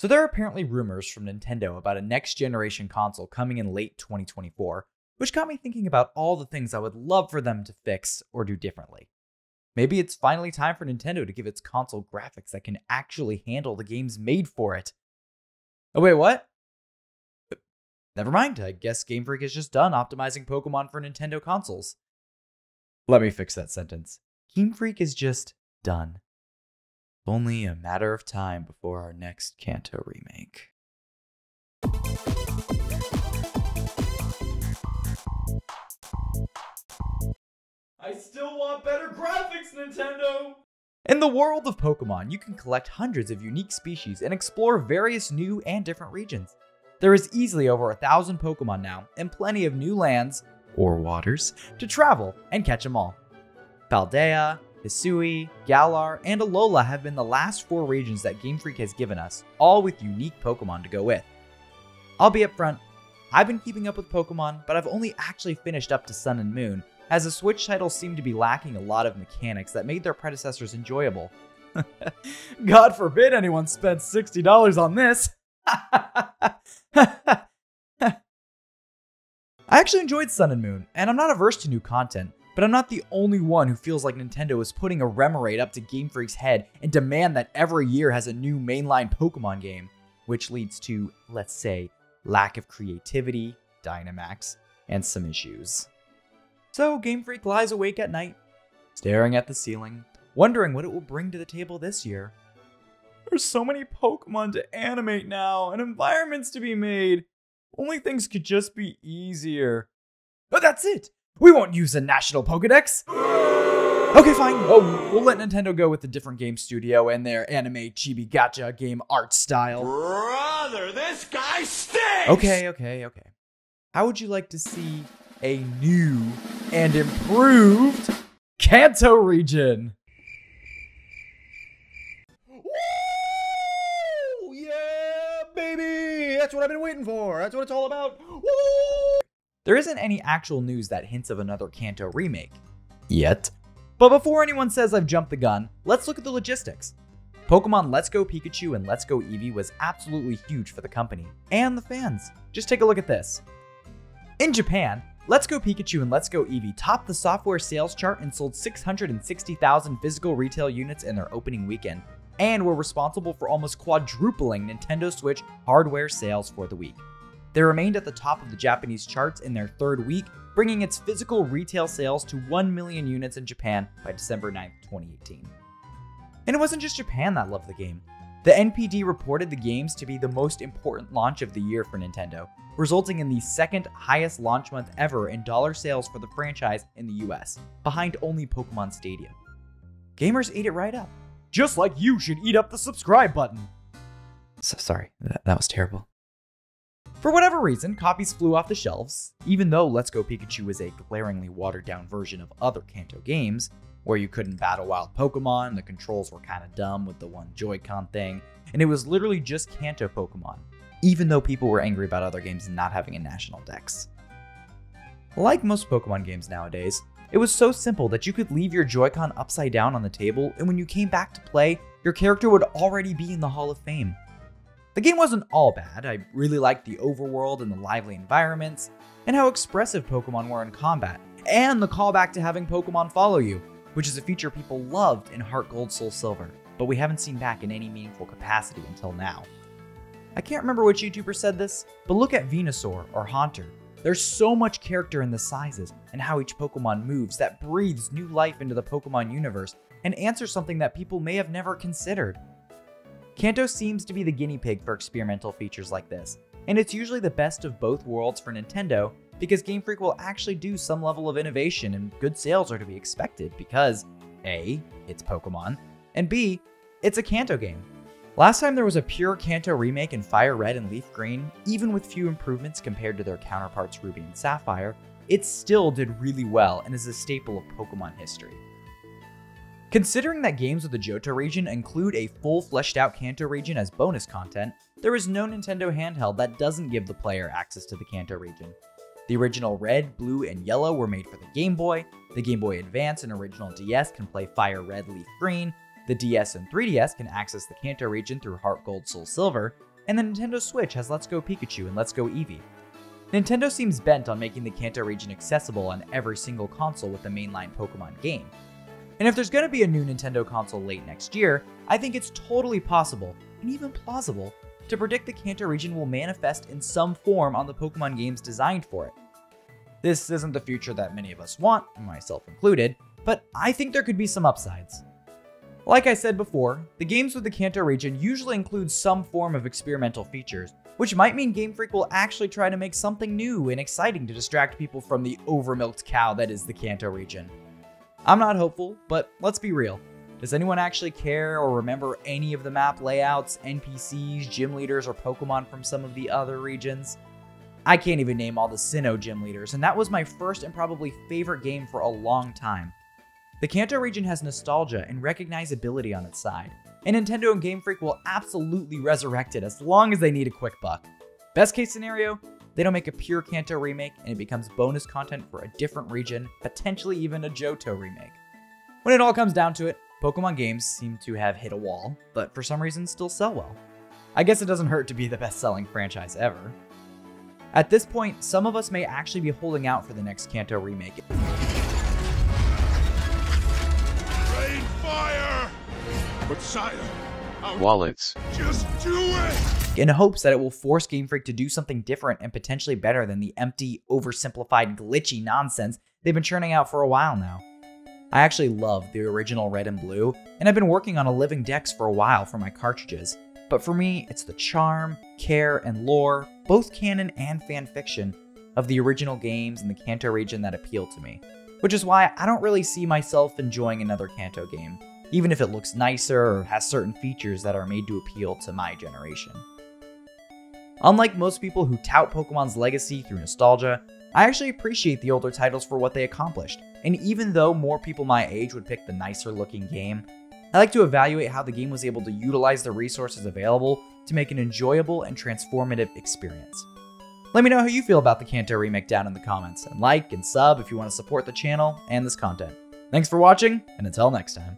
So there are apparently rumors from Nintendo about a next generation console coming in late 2024, which got me thinking about all the things I would love for them to fix or do differently. Maybe it's finally time for Nintendo to give its console graphics that can actually handle the games made for it. Oh wait, what? Never mind, I guess Game Freak is just done optimizing Pokémon for Nintendo consoles. Let me fix that sentence. Game Freak is just done. Only a matter of time before our next Kanto remake. I still want better graphics, Nintendo! In the world of Pokemon, you can collect hundreds of unique species and explore various new and different regions. There is easily over 1,000 Pokemon now, and plenty of new lands, or waters, to travel and catch them all. Paldea, Hisui, Galar, and Alola have been the last 4 regions that Game Freak has given us, all with unique Pokemon to go with. I'll be upfront, I've been keeping up with Pokemon, but I've only actually finished up to Sun and Moon, as the Switch titles seem to be lacking a lot of mechanics that made their predecessors enjoyable. God forbid anyone spent $60 on this! I actually enjoyed Sun and Moon, and I'm not averse to new content, but I'm not the only one who feels like Nintendo is putting a remoraid up to Game Freak's head and demand that every year has a new mainline Pokemon game, which leads to, let's say, lack of creativity, Dynamax, and some issues. So Game Freak lies awake at night, staring at the ceiling, wondering what it will bring to the table this year. There's so many Pokemon to animate now, and environments to be made. Only things could just be easier. But that's it! We won't use a national Pokedex! Okay, fine. Oh, we'll let Nintendo go with a different game studio and their anime chibi gacha game art style. Brother, this guy stinks! Okay. How would you like to see a new and improved Kanto region? Woo! Yeah, baby! That's what I've been waiting for. That's what it's all about. Woo! There isn't any actual news that hints of another Kanto remake. Yet. But before anyone says I've jumped the gun, let's look at the logistics. Pokemon Let's Go Pikachu and Let's Go Eevee was absolutely huge for the company and the fans. Just take a look at this. In Japan, Let's Go Pikachu and Let's Go Eevee topped the software sales chart and sold 660,000 physical retail units in their opening weekend, and were responsible for almost quadrupling Nintendo Switch hardware sales for the week. They remained at the top of the Japanese charts in their 3rd week, bringing its physical retail sales to 1 million units in Japan by December 9th, 2018. And it wasn't just Japan that loved the game. The NPD reported the games to be the most important launch of the year for Nintendo, resulting in the 2nd highest launch month ever in dollar sales for the franchise in the US, behind only Pokemon Stadium. Gamers ate it right up. Just like you should eat up the subscribe button. Sorry, that was terrible. For whatever reason, copies flew off the shelves, even though Let's Go Pikachu was a glaringly watered-down version of other Kanto games, where you couldn't battle wild Pokemon, the controls were kinda dumb with the one Joy-Con thing, and it was literally just Kanto Pokemon, even though people were angry about other games not having a national dex. Like most Pokemon games nowadays, it was so simple that you could leave your Joy-Con upside down on the table, and when you came back to play, your character would already be in the Hall of Fame. The game wasn't all bad. I really liked the overworld and the lively environments, and how expressive Pokemon were in combat, and the callback to having Pokemon follow you, which is a feature people loved in Heart Gold Soul Silver, but we haven't seen back in any meaningful capacity until now. I can't remember which YouTuber said this, but look at Venusaur or Haunter. There's so much character in the sizes and how each Pokemon moves that breathes new life into the Pokemon universe and answers something that people may have never considered. Kanto seems to be the guinea pig for experimental features like this, and it's usually the best of both worlds for Nintendo because Game Freak will actually do some level of innovation and good sales are to be expected because A, it's Pokemon, and B, it's a Kanto game. Last time there was a pure Kanto remake in Fire Red and Leaf Green, even with few improvements compared to their counterparts Ruby and Sapphire, it still did really well and is a staple of Pokemon history. Considering that games with the Johto region include a full fleshed out Kanto region as bonus content, there is no Nintendo handheld that doesn't give the player access to the Kanto region. The original Red, Blue, and Yellow were made for the Game Boy Advance and original DS can play Fire Red, Leaf Green, the DS and 3DS can access the Kanto region through Heart Gold Soul Silver, and the Nintendo Switch has Let's Go Pikachu and Let's Go Eevee. Nintendo seems bent on making the Kanto region accessible on every single console with the mainline Pokemon game. And if there's going to be a new Nintendo console late next year, I think it's totally possible, and even plausible, to predict the Kanto region will manifest in some form on the Pokemon games designed for it. This isn't the future that many of us want, myself included, but I think there could be some upsides. Like I said before, the games with the Kanto region usually include some form of experimental features, which might mean Game Freak will actually try to make something new and exciting to distract people from the overmilked cow that is the Kanto region. I'm not hopeful, but let's be real. Does anyone actually care or remember any of the map layouts, NPCs, gym leaders, or Pokemon from some of the other regions? I can't even name all the Sinnoh gym leaders, and that was my first and probably favorite game for a long time. The Kanto region has nostalgia and recognizability on its side, and Nintendo and Game Freak will absolutely resurrect it as long as they need a quick buck. Best case scenario, they don't make a pure Kanto remake and it becomes bonus content for a different region, potentially even a Johto remake. When it all comes down to it, Pokemon games seem to have hit a wall, but for some reason still sell well. I guess it doesn't hurt to be the best-selling franchise ever. At this point, some of us may actually be holding out for the next Kanto remake. Rain fire! But sire, wallets. Just do it! In hopes that it will force Game Freak to do something different and potentially better than the empty, oversimplified, glitchy nonsense they've been churning out for a while now. I actually love the original Red and Blue, and I've been working on a living dex for a while for my cartridges, but for me, it's the charm, care, and lore, both canon and fanfiction, of the original games in the Kanto region that appeal to me, which is why I don't really see myself enjoying another Kanto game, even if it looks nicer or has certain features that are made to appeal to my generation. Unlike most people who tout Pokemon's legacy through nostalgia, I actually appreciate the older titles for what they accomplished, and even though more people my age would pick the nicer looking game, I like to evaluate how the game was able to utilize the resources available to make an enjoyable and transformative experience. Let me know how you feel about the Kanto remake down in the comments, and like and sub if you want to support the channel and this content. Thanks for watching, and until next time.